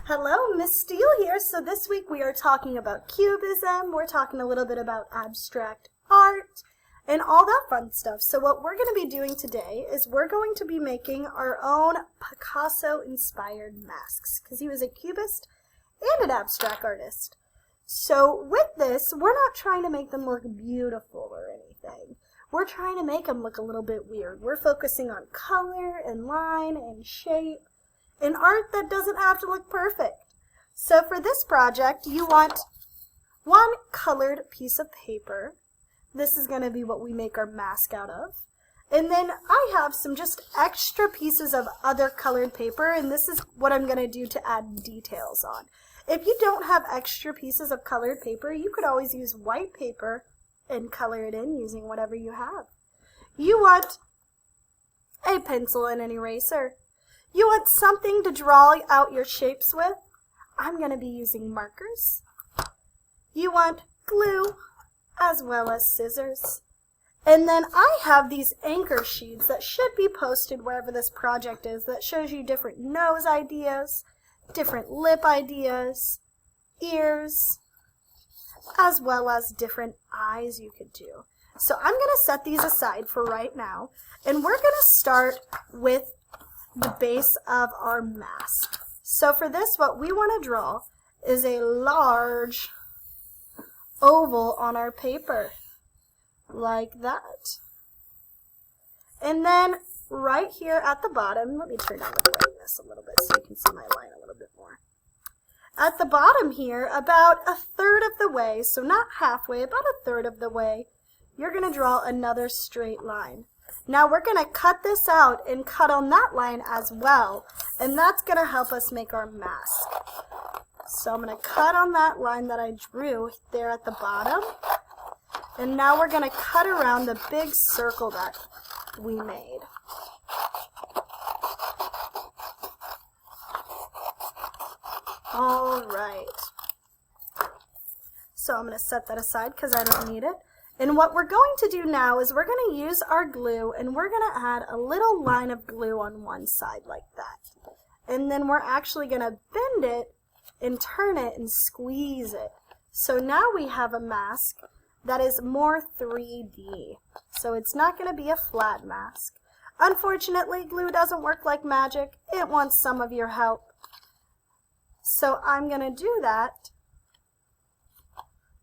Hello, Miss Steele here. So this week we are talking about cubism, we're talking a little bit about abstract art, and all that fun stuff. So what we're going to be doing today is we're going to be making our own Picasso-inspired masks, because he was a cubist and an abstract artist. So with this, we're not trying to make them look beautiful or anything. We're trying to make them look a little bit weird. We're focusing on color and line and shape and art that doesn't have to look perfect. So for this project, you want one colored piece of paper. This is going to be what we make our mask out of. And then I have some just extra pieces of other colored paper, and this is what I'm going to do to add details on. If you don't have extra pieces of colored paper, you could always use white paper and color it in using whatever you have. You want a pencil and an eraser. You want something to draw out your shapes with. I'm going to be using markers. You want glue as well as scissors. And then I have these anchor sheets that should be posted wherever this project is that shows you different nose ideas, different lip ideas, ears, as well as different eyes you could do. So I'm going to set these aside for right now, and we're going to start with the base of our mask. So for this, what we want to draw is a large oval on our paper, like that. And then right here at the bottom, let me turn down the brightness a little bit so you can see my line a little bit more. At the bottom here, about a third of the way, so not halfway, about a third of the way, you're going to draw another straight line. Now we're going to cut this out and cut on that line as well, and that's going to help us make our mask. So I'm going to cut on that line that I drew there at the bottom, and now we're going to cut around the big circle that we made. All right. So I'm going to set that aside because I don't need it. And what we're going to do now is we're going to use our glue, and we're going to add a little line of glue on one side like that. And then we're actually going to bend it and turn it and squeeze it. So now we have a mask that is more 3D. So it's not going to be a flat mask. Unfortunately, glue doesn't work like magic. It wants some of your help. So I'm going to do that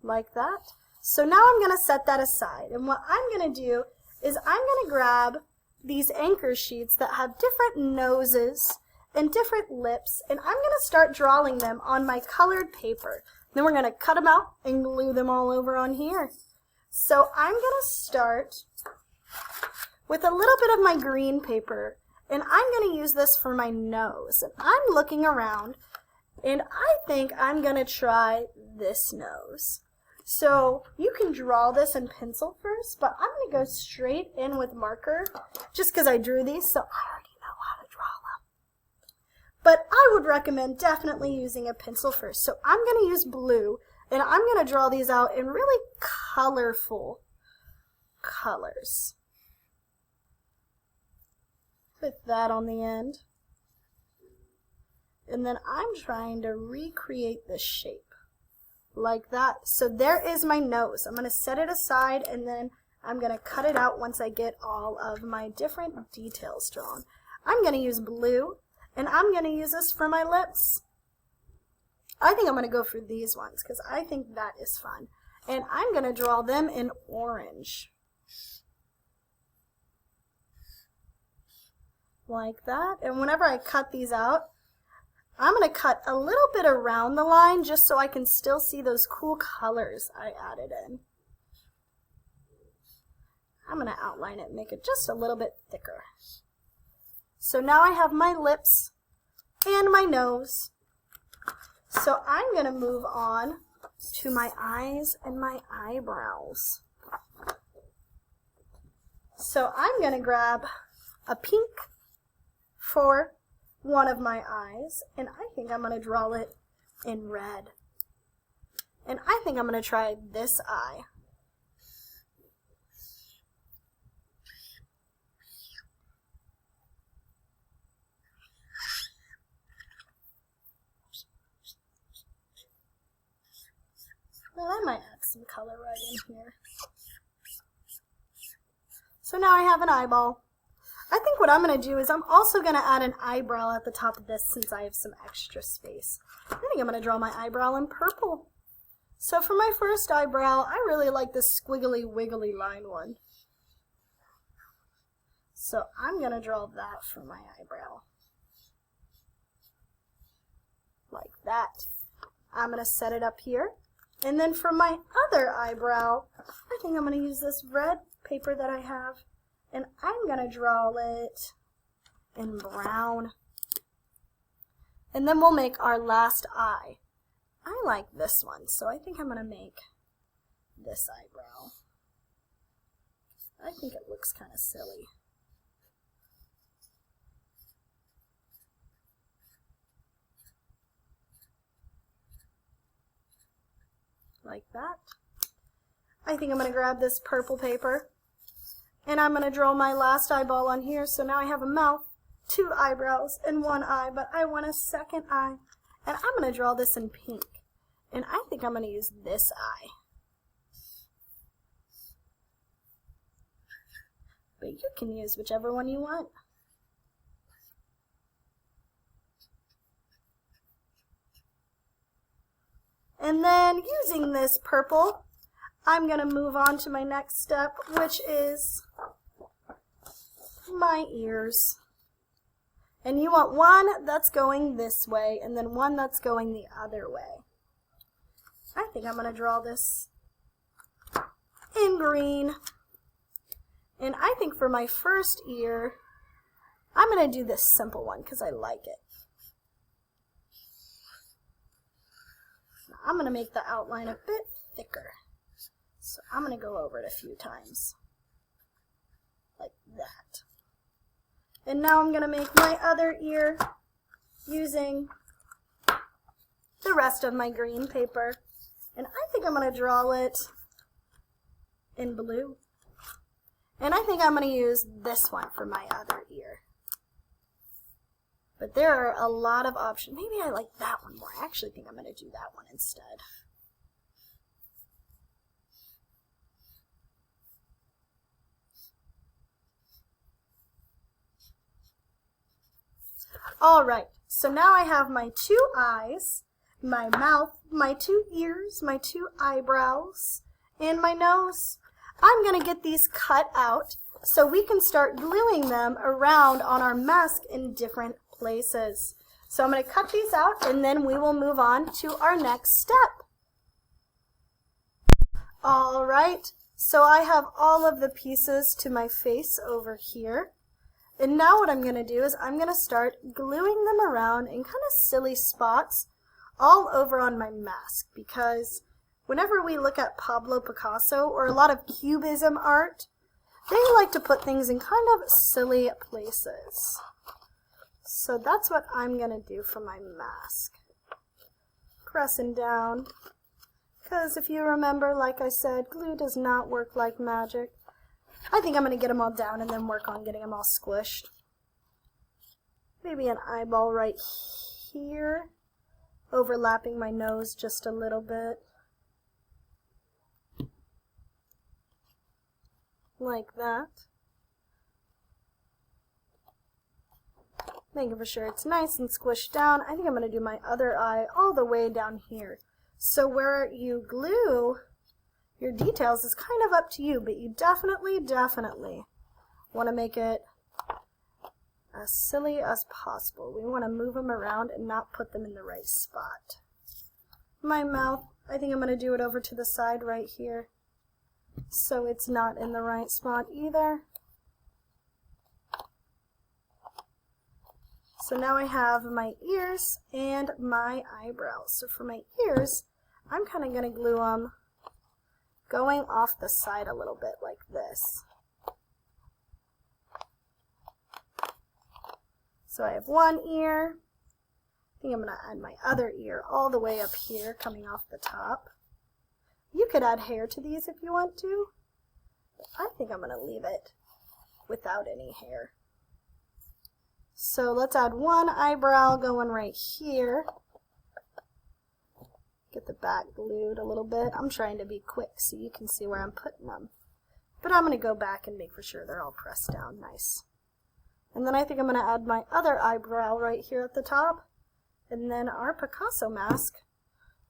like that. So now I'm going to set that aside. And what I'm going to do is I'm going to grab these anchor sheets that have different noses and different lips, and I'm going to start drawing them on my colored paper. Then we're going to cut them out and glue them all over on here. So I'm going to start with a little bit of my green paper, and I'm going to use this for my nose. And I'm looking around, and I think I'm going to try this nose. So you can draw this in pencil first, but I'm going to go straight in with marker just because I drew these, so I already know how to draw them. But I would recommend definitely using a pencil first. So I'm going to use blue, and I'm going to draw these out in really colorful colors. With that on the end. And then I'm trying to recreate the shape like that. So there is my nose. I'm going to set it aside, and then I'm going to cut it out once I get all of my different details drawn. I'm going to use blue, and I'm going to use this for my lips. I think I'm going to go for these ones because I think that is fun. And I'm going to draw them in orange. Like that. And whenever I cut these out, I'm going to cut a little bit around the line just so I can still see those cool colors I added in. I'm going to outline it and make it just a little bit thicker. So now I have my lips and my nose. So I'm going to move on to my eyes and my eyebrows. So I'm going to grab a pink for one of my eyes, and I think I'm going to draw it in red. And I think I'm going to try this eye. Well, I might add some color right in here. So now I have an eyeball. I think what I'm going to do is I'm also going to add an eyebrow at the top of this since I have some extra space. I think I'm going to draw my eyebrow in purple. So for my first eyebrow, I really like this squiggly wiggly line one. So I'm going to draw that for my eyebrow. Like that. I'm going to set it up here. And then for my other eyebrow, I think I'm going to use this red paper that I have. And I'm going to draw it in brown. And then we'll make our last eye. I like this one, so I think I'm going to make this eyebrow. I think it looks kind of silly. Like that. I think I'm going to grab this purple paper. And I'm going to draw my last eyeball on here, so now I have a mouth, 2 eyebrows, and 1 eye, but I want a second eye. And I'm going to draw this in pink. And I think I'm going to use this eye. But you can use whichever one you want. And then using this purple, I'm going to move on to my next step, which is my ears. And you want one that's going this way and then one that's going the other way. I think I'm going to draw this in green. And I think for my first ear, I'm going to do this simple one because I like it. Now, I'm going to make the outline a bit thicker. So I'm going to go over it a few times, like that. And now I'm going to make my other ear using the rest of my green paper. And I think I'm going to draw it in blue. And I think I'm going to use this one for my other ear. But there are a lot of options. Maybe I like that one more. I actually think I'm going to do that one instead. Alright, so now I have my 2 eyes, my mouth, my 2 ears, my 2 eyebrows, and my nose. I'm going to get these cut out so we can start gluing them around on our mask in different places. So I'm going to cut these out and then we will move on to our next step. Alright, so I have all of the pieces to my face over here. And now what I'm going to do is I'm going to start gluing them around in kind of silly spots all over on my mask, because whenever we look at Pablo Picasso or a lot of Cubism art, they like to put things in kind of silly places. So that's what I'm going to do for my mask. Pressing down, because if you remember, like I said, glue does not work like magic. I think I'm going to get them all down and then work on getting them all squished. Maybe an eyeball right here, overlapping my nose just a little bit. Like that. Making for sure it's nice and squished down. I think I'm going to do my other eye all the way down here. So where you glue your details is kind of up to you, but you definitely want to make it as silly as possible. We want to move them around and not put them in the right spot. My mouth, I think I'm going to do it over to the side right here, so it's not in the right spot either. So now I have my ears and my eyebrows. So for my ears, I'm kind of going to glue them going off the side a little bit like this. So I have one ear. I think I'm going to add my other ear all the way up here, coming off the top. You could add hair to these if you want to, but I think I'm going to leave it without any hair. So let's add one eyebrow going right here. Get the back glued a little bit. I'm trying to be quick so you can see where I'm putting them. But I'm going to go back and make for sure they're all pressed down nice. And then I think I'm going to add my other eyebrow right here at the top. And then our Picasso mask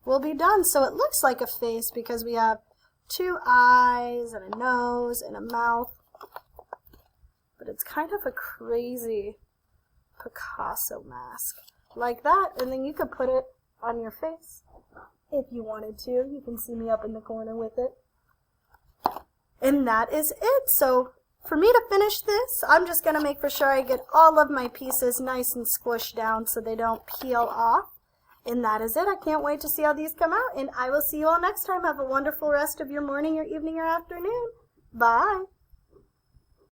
will be done. So it looks like a face because we have 2 eyes and a nose and a mouth. But it's kind of a crazy Picasso mask. Like that. And then you could put it on your face if you wanted to. You can see me up in the corner with it. And that is it. So for me to finish this, I'm just going to make for sure I get all of my pieces nice and squished down so they don't peel off. And that is it. I can't wait to see how these come out. And I will see you all next time. Have a wonderful rest of your morning, your evening, or afternoon. Bye.